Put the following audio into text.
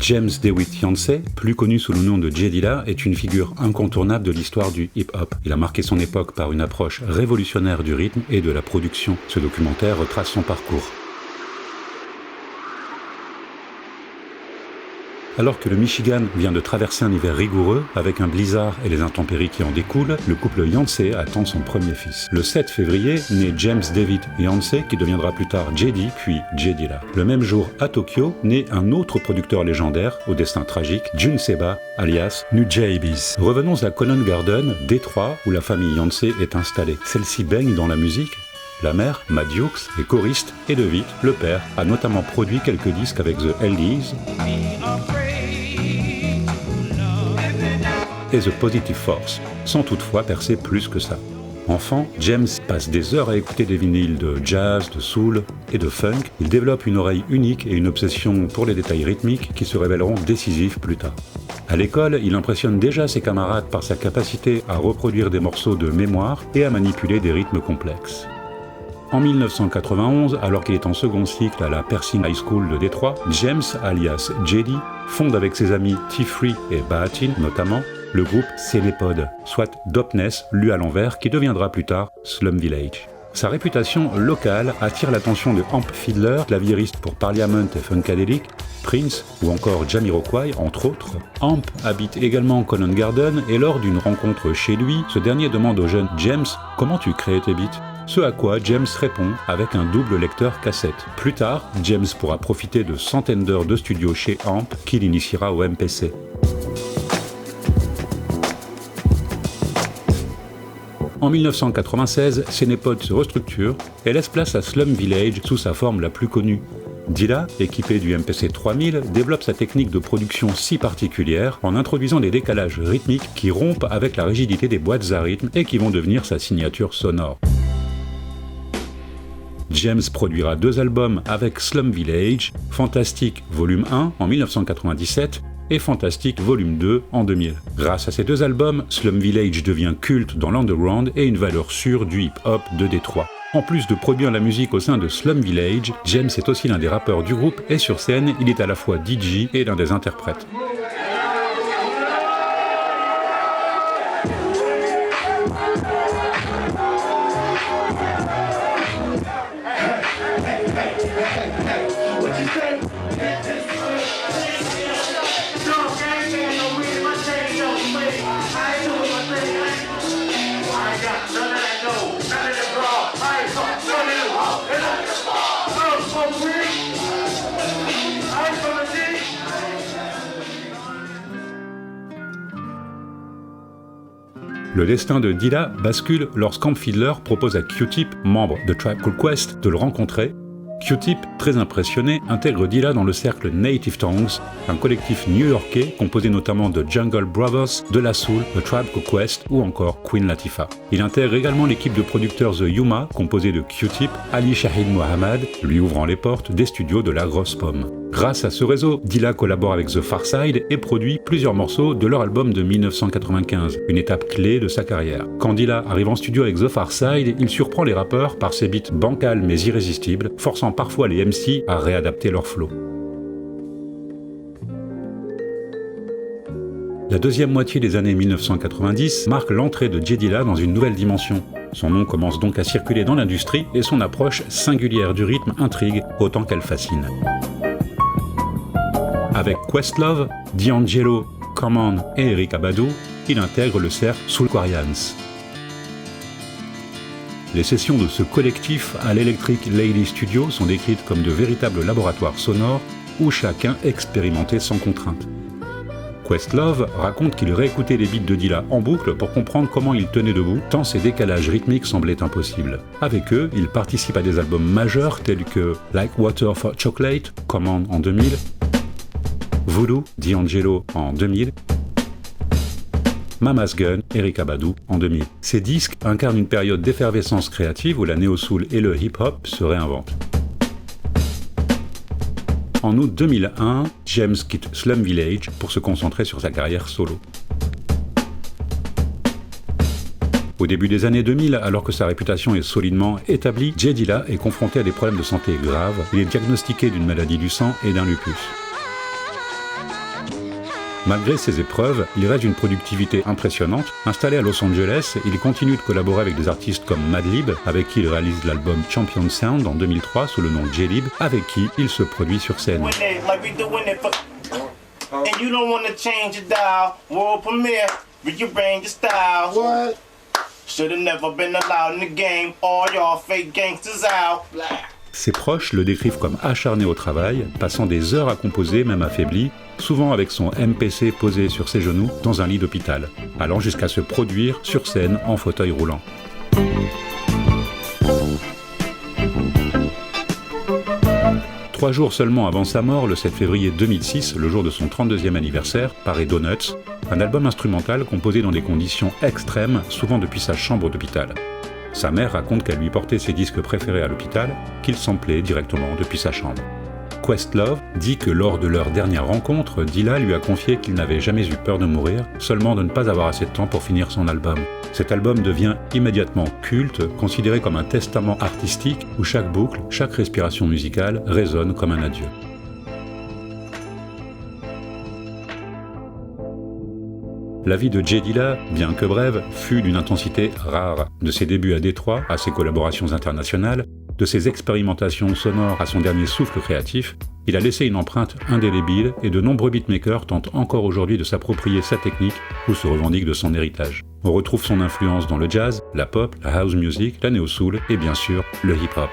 James DeWitt Yancey, plus connu sous le nom de J Dilla, est une figure incontournable de l'histoire du hip-hop. Il a marqué son époque par une approche révolutionnaire du rythme et de la production. Ce documentaire retrace son parcours. Alors que le Michigan vient de traverser un hiver rigoureux, avec un blizzard et les intempéries qui en découlent, le couple Yancey attend son premier fils. Le 7 février, naît James David Yancey, qui deviendra plus tard JD, puis J Dilla. Le même jour, à Tokyo, naît un autre producteur légendaire, au destin tragique, Jun Seba, alias Nujabes. Revenons à Conant Garden, Détroit, où la famille Yancey est installée. Celle-ci baigne dans la musique. La mère, Matt Dukes, est choriste et DeWitt, le père, a notamment produit quelques disques avec The LDs et The Positive Force, sans toutefois percer plus que ça. Enfant, James passe des heures à écouter des vinyles de jazz, de soul et de funk. Il développe une oreille unique et une obsession pour les détails rythmiques qui se révéleront décisifs plus tard. À l'école, il impressionne déjà ses camarades par sa capacité à reproduire des morceaux de mémoire et à manipuler des rythmes complexes. En 1991, alors qu'il est en second cycle à la Pershing High School de Détroit, James, alias JD, fonde avec ses amis T-Free et Baatin notamment, le groupe Cenepod, soit Dopness lu à l'envers, qui deviendra plus tard Slum Village. Sa réputation locale attire l'attention de Amp Fiddler, claviériste pour Parliament et Funkadelic, Prince ou encore Jamiroquai, entre autres. Amp habite également Conant Garden et lors d'une rencontre chez lui, ce dernier demande au jeune James « Comment tu crées tes beats ?» Ce à quoi James répond avec un double lecteur cassette. Plus tard, James pourra profiter de centaines d'heures de studio chez Amp qui l'initiera au MPC. En 1996, Cenepod se restructure et laisse place à Slum Village sous sa forme la plus connue. Dilla, équipé du MPC 3000, développe sa technique de production si particulière en introduisant des décalages rythmiques qui rompent avec la rigidité des boîtes à rythme et qui vont devenir sa signature sonore. James produira 2 albums avec Slum Village, Fantastic Volume 1 en 1997 et Fantastic Volume 2 en 2000. Grâce à ces 2 albums, Slum Village devient culte dans l'underground et une valeur sûre du hip-hop de Détroit. En plus de produire la musique au sein de Slum Village, James est aussi l'un des rappeurs du groupe et sur scène, il est à la fois DJ et l'un des interprètes. Le destin de Dilla bascule lorsqu'Amp Fiddler propose à Q-Tip, membre de Tribe Called Quest, de le rencontrer. Q-Tip, très impressionné, intègre Dilla dans le cercle Native Tongues, un collectif new-yorkais composé notamment de Jungle Brothers, De La Soul, The Tribe Called Quest ou encore Queen Latifah. Il intègre également l'équipe de producteurs The Yuma, composée de Q-Tip, Ali Shahid Mohammed, lui ouvrant les portes des studios de La Grosse Pomme. Grâce à ce réseau, Dilla collabore avec The Pharcyde et produit plusieurs morceaux de leur album de 1995, une étape clé de sa carrière. Quand Dilla arrive en studio avec The Pharcyde, il surprend les rappeurs par ses beats bancals mais irrésistibles, forçant parfois les MC à réadapter leur flow. La deuxième moitié des années 1990 marque l'entrée de J Dilla dans une nouvelle dimension. Son nom commence donc à circuler dans l'industrie et son approche singulière du rythme intrigue autant qu'elle fascine. Avec Questlove, D'Angelo, Common et Erykah Badu, il intègre le cercle Soulquarians. Les sessions de ce collectif à l'Electric Lady Studio sont décrites comme de véritables laboratoires sonores où chacun expérimentait sans contrainte. Questlove raconte qu'il réécoutait les beats de Dilla en boucle pour comprendre comment il tenait debout, tant ces décalages rythmiques semblaient impossibles. Avec eux, il participe à des albums majeurs tels que Like Water for Chocolate, Common en 2000, Voodoo, D'Angelo en 2000, Mama's Gun, Erykah Badu en 2000. Ces disques incarnent une période d'effervescence créative où la néo-soul et le hip-hop se réinventent. En août 2001, James quitte Slum Village pour se concentrer sur sa carrière solo. Au début des années 2000, alors que sa réputation est solidement établie, J Dilla est confronté à des problèmes de santé graves. Il est diagnostiqué d'une maladie du sang et d'un lupus. Malgré ces épreuves, il reste d'une productivité impressionnante. Installé à Los Angeles, il continue de collaborer avec des artistes comme Madlib, avec qui il réalise l'album Champion Sound en 2003 sous le nom de J-Lib, avec qui il se produit sur scène. Ses proches le décrivent comme acharné au travail, passant des heures à composer, même affaibli, souvent avec son MPC posé sur ses genoux dans un lit d'hôpital, allant jusqu'à se produire sur scène en fauteuil roulant. Trois jours seulement avant sa mort, le 7 février 2006, le jour de son 32e anniversaire, paraît Donuts, un album instrumental composé dans des conditions extrêmes, souvent depuis sa chambre d'hôpital. Sa mère raconte qu'elle lui portait ses disques préférés à l'hôpital, qu'il samplait directement depuis sa chambre. Questlove dit que lors de leur dernière rencontre, Dilla lui a confié qu'il n'avait jamais eu peur de mourir, seulement de ne pas avoir assez de temps pour finir son album. Cet album devient immédiatement culte, considéré comme un testament artistique où chaque boucle, chaque respiration musicale résonne comme un adieu. La vie de J Dilla, bien que brève, fut d'une intensité rare. De ses débuts à Détroit à ses collaborations internationales, de ses expérimentations sonores à son dernier souffle créatif, il a laissé une empreinte indélébile et de nombreux beatmakers tentent encore aujourd'hui de s'approprier sa technique ou se revendiquent de son héritage. On retrouve son influence dans le jazz, la pop, la house music, la néo-soul et bien sûr le hip-hop.